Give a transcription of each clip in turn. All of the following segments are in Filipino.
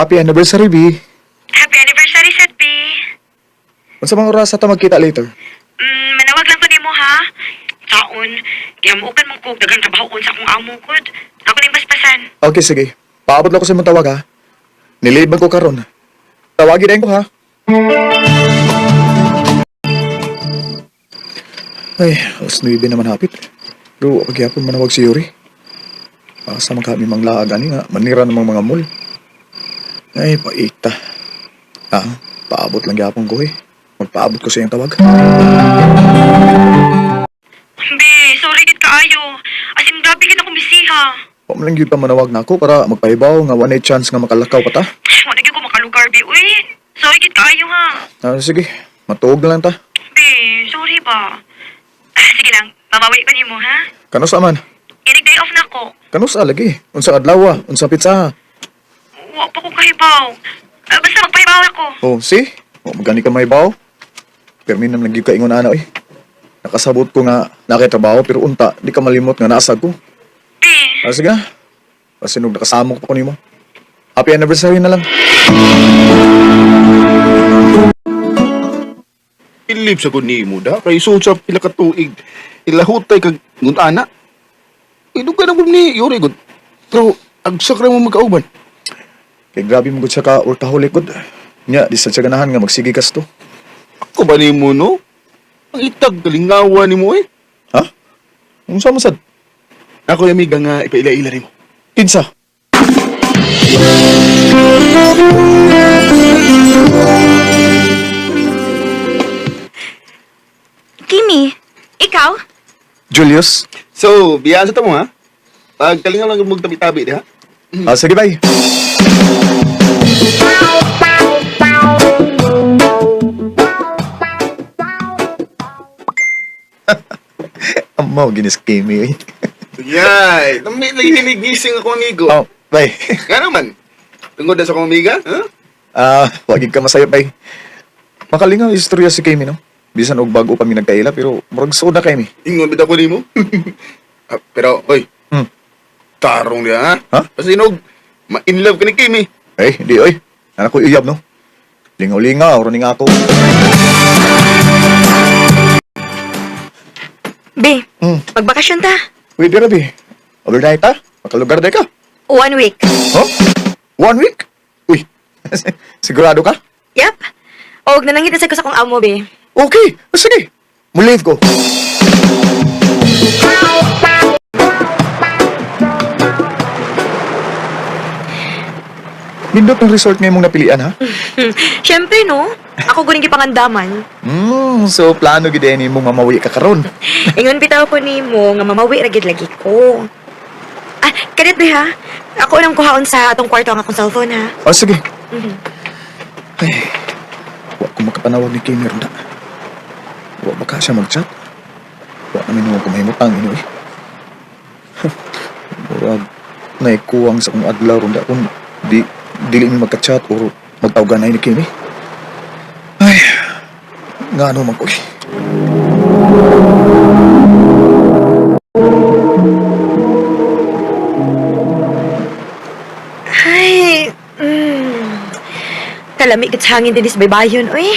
Happy anniversary, B. Happy anniversary, Sad B. Unsa mga oras ato magkita later? Manawag lang ko nimo ha. Taon, giamukan mong kog daghang trabaho sa akong amo kod. Ako ning basbasan. Okay, sige. Paabot lang ko sa imong tawag, ha? Nilibang ko karon. Tawagin din ko, ha? Ay, alas 9 naman hapit. Pero pagyapon manawag si Yuri. Asa man kami manglaag ani nga, manira namang mga mall. Ay, paita. Paabot lang gyapon ko eh. Magpaabot ko sa iyang tawag. Be, sorry gid kaayo. As in, grabe gid ako bisiha. Pamalang yun pa manawag na ako para magpahibaw nga one chance nga makalakaw pa ta. Wala gid ko makalugar, be. Uy, sorry gid kaayo ha. Sige, matuog na lang ta. Be, sorry ba? Sige lang, mamawi ko nimo ha. Kanus aman? Inig day off na ko. Kanus lagi? Unsa adlaw, unsa pizza? Wa pa ko kahibaw. Basta magpahibaw ako. Oh, see? Magani ka mahibaw? Pero minam lagi ka ingon ana eh. Nakasabot ko nga nakitrabaho pero unta, di ka malimot nga naasag ko. Be, Sige na. Pasinog nakasamok pa ko nimo. Happy anniversary na lang. Ilip sa ko ni mo da, kay sa pila ka tuig, ilahutay kag nguntana. Idug ka na mo ni Yuri gud. Pero agsak ra mo magkauban. Kay grabe mo gud siya ka workaholic gud. Nya, di sa siya ganahan nga magsige kas to. Ako ba ni mo no? Ang itag kalingawa ni mo eh. Ha? Unsa man sad? Ako yung amiga nga ipaila-ila ni mo. Kinsa? Kimi, ikaw? Julius? So, biya sa mo ha? Pag kalingaw lang mong tabi-tabi di ha? Sige bye. Amaw ginis Kimi eh. Yay! Nami lagi hinigising ako amigo. Oh, bye. Nga naman. Tungod na sa akong amiga, ha? Wag ka masaya bye. Makalingaw istorya si Kimi no. Bisan og bago pa mi nagkaila pero murag soda kay mi. Ingon bitaw ko nimo. Pero, oy, tarong dia ha? Ha? Kasi inog, ma-in love ka ni Kimi. Di oy. Anak ko iyab no. Lingaw-lingaw ro ning ako. Be, Hmm. magbakasyon ta. Wait, grabe. Overnight ha? Makalugar day ka? 1 week. Huh? 1 week? Uy, sigurado ka? Yep. Og nanangit na sa ko sa kong amo, be. Okay, sige. Mulive ko. Nindot ng resort ngayong napilian, ha? Siyempre, no? Ako guling gipangandaman. So plano gid ni mo mamawi ka karon. Ingon bitaw ko nimo nga mamawi ra gid lagi ko. Kadit be ha. Ako nang kuhaon sa atong kwarto ang akong cellphone ha. Sige. Ay, wa ko makapanawag ni Kimi ronda. Wa ba ka siya mag-chat? Wa namin mo kumahimutang ino eh. Murag, naikuwang sa kong adlaw ronda kung dili mi magka-chat o magtawagan na ni Kimi. Ay, nga ano man ko eh. Ay, kalami kat hangin din is baybayon, oy.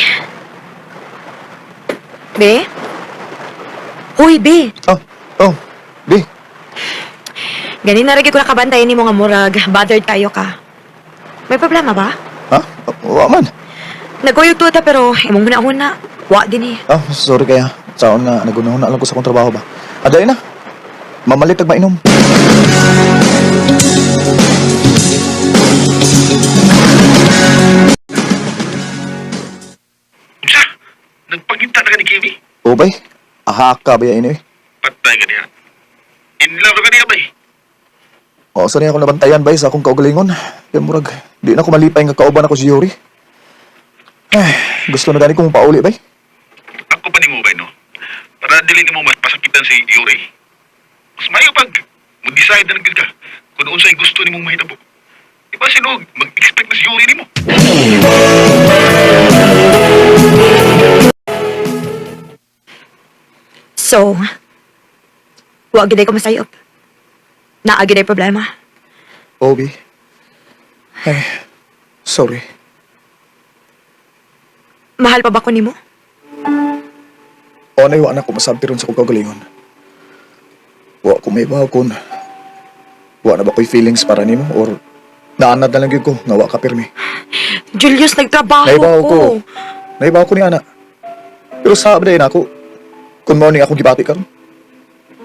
Be? Uy, be. Di. Ganin na rin ko nakabantayan ni mo nga murag. Bothered tayo ka. May problema ba? Ha? Wa man. Nagkuyog tuta pero imong huna-huna. Wa din eh. Sorry kaya. Saon nga, nagunahon na lang ko sa kong trabaho ba. Aday na. Mamalit ag mainom. Sa, nagpagita na ka ni Kimi? O bay, ahaka ba yan eh. Patay ka niya. In love ka niya ba eh? Saan niya ako nabantayan bay sa akong kaugalingon. Kaya murag, di na ako malipay nga kauban ako si Yuri. Gusto na gani kong pauli bay. Ako pa ni mo ba, no? Para dili mo mapasakitan si Yuri. Mas mayo pag mag-decide na nagkil ka kung noon sa'y gusto ni mong mahitabo. Diba sinog, mag-expect na si Yuri ni mo? So, wa gid ko masayop. Naa gid ay problema. Obi. Ay, Sorry. Mahal pa ba ko nimo? O na anak ko masabti ron sa kong kagalingon. Wa ko may bahaw kun. Wa na ba ko'y feelings para nimo or naanad na lang yun ko nga wa ka pirmi. Julius, nagtrabaho Naibaw ko. ko. Naibaw ko ni ana. Pero sabi na ako, kung mo ni ako gibati karon.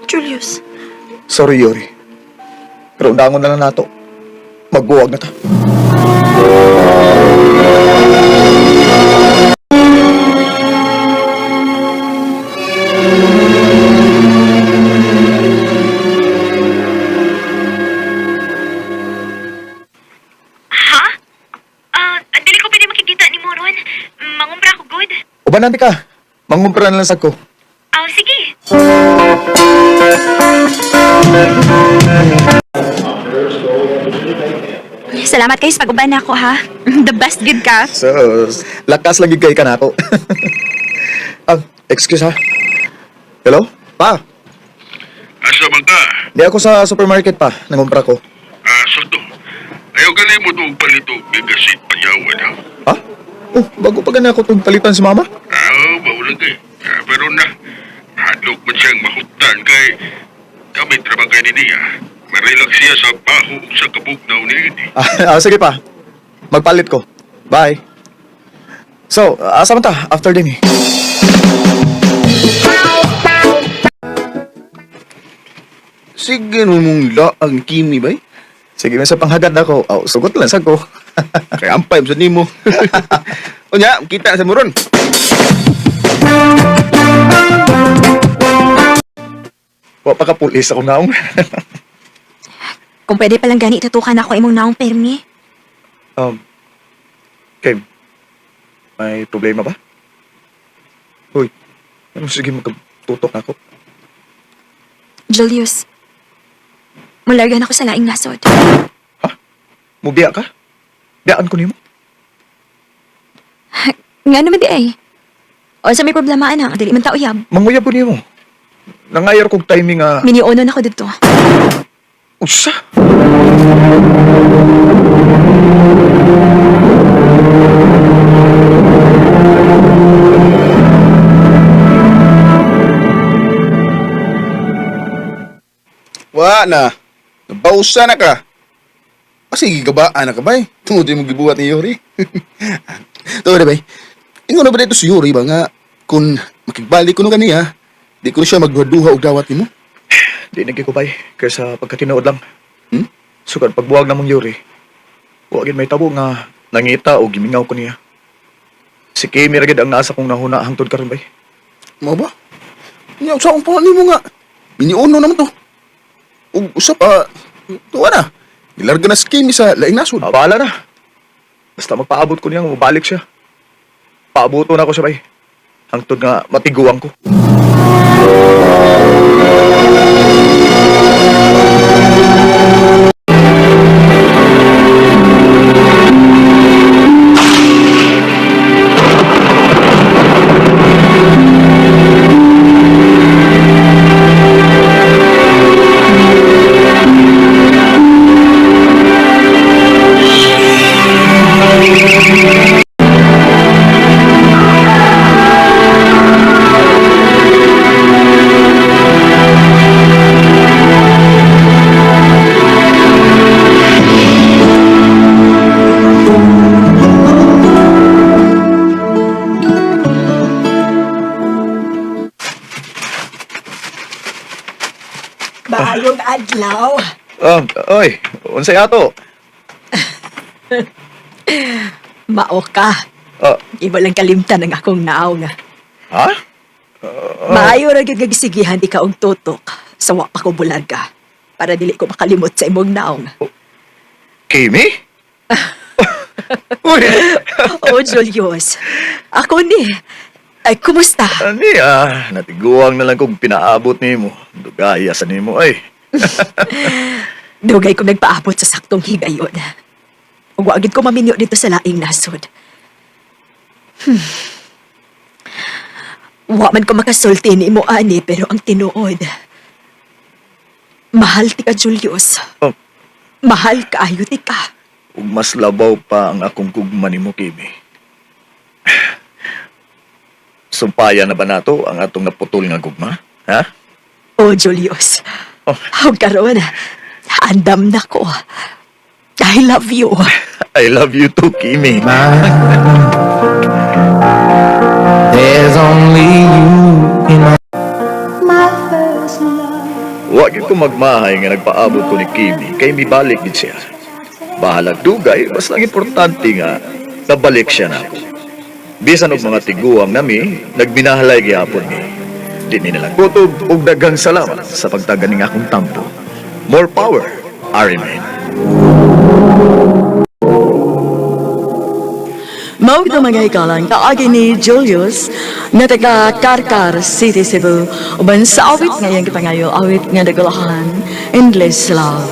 Julius. Sorry, Yuri. Pero undangon na lang nato. Magbuwag na ta. Ha? Dili ko pwede makikita ni Moron. Mangumpra ko good. Uban nanti ka. Mangumpra na lang sa ko. Sige. Salamat kayo sa pag-uban ako, ha? The best good ka. So, lakas lagi kay ka na ako. Excuse ha. Hello? Pa, Asa man ka? di ako sa supermarket pa. Nangumpra ko. Sakto. Ayaw ka mo itong palito bigasit payawan, ha? Ha? Oh, bago pa gani ako itong palitan si mama? Maulang kay. Pero na, hadlok man siyang mahuktan kay kami trabaho kay niya. Marelax siya sa baho sa kabugnaw ni Eddie. Sige pa. Magpalit ko. Bye. So, asa man ta? After din eh. Sige mo mong laang kimi ba? Sige na sa panghagad ako. Sugot lang sa ko. Kaya ampay sa nimo. O nya, kita sa muron. Wa pa ka pulis ako naong. Kung pwede palang gani, tutukan ako imong naong permi. Kim, may problema ba? Hoy, sige magtutok ako. Julius, mulargan ako sa laing nasod. Mubiya ka? Biyaan ko nimo. Nga naman di ay. O sa may problema na, dili man tao yab. Manguyab ko nimo. Nangayar kog timing Miniono na ako dito. Usa? Wa na. Nabausa na ka. Kasi gigabaan na ka ba? Tungod mo gibuhat ni Yuri. Tawa na ba? Ingon na ba dito si Yuri ba nga kung makigbalik ko no kaniya, di ko na siya magduha og dawat nimo? Di nagkikubay. Kaya sa pagkatinood lang. Hmm? Sugad pagbuwag na mong Yuri. Huwagin may tabo nga nangita o gimingaw ko niya. Si Kimi ragid ang nasa kong nahuna hangtod karon bay. Mao ba? Nya sa akong pangalan nimo nga. Miniuno naman to. Ug usap tuwa na. Ilarga na si Kimi sa laing nasod. Bahala na. Basta magpaabot ko niya, mabalik siya. Paabuto na ako siya bay. Hangtod nga matiguang ko. Maayong adlaw. Oy, unsay ato? Mao ka. Iba lang kalimtan ang akong naaw nga. Ha? Maayo ra gyud gagisigihan ikaw og tutok sa wa pa ko bulaga para dili ko makalimot sa imong naong. Kimi? Uy, Oh, Julius. Ako ni. Ay, kumusta? ani natiguang na lang kong pinaabot nimo. Dugaya sa nimo ay. Dugay ko nagpaabot sa saktong higayon. Ug wa gid ko maminyo dito sa laing nasod. Wa man ko makasulti ni mo ani pero ang tinuod. Mahal ti ka, Julius. Oh. Mahal kaayo ti ka. ug mas labaw pa ang akong gugma nimo, Kimi. Sumpaya na ba nato ang atong naputol nga gugma? Ha? Oh, Julius. Oh. Oh, karon, andam na ko. I love you. I love you too, Kimi. There's only you in my Wag ko magmahay nga nagpaabot ko ni Kimi kay mibalik gid siya. Bahalag dugay, basta ang importante nga nabalik siya na ako. Bisan og mga tiguang nami, nagminahalay gyapon ni. Di ni nalang kutob og daghang salamat sa pagtagan ning akong tampo. More power, Ariman. Mao ito mga ikalang kaagi ni Julius nga taga Karkar City, Cebu. Uban sa awit ngayong kipangayo, awit nga nagulahan, Endless Love.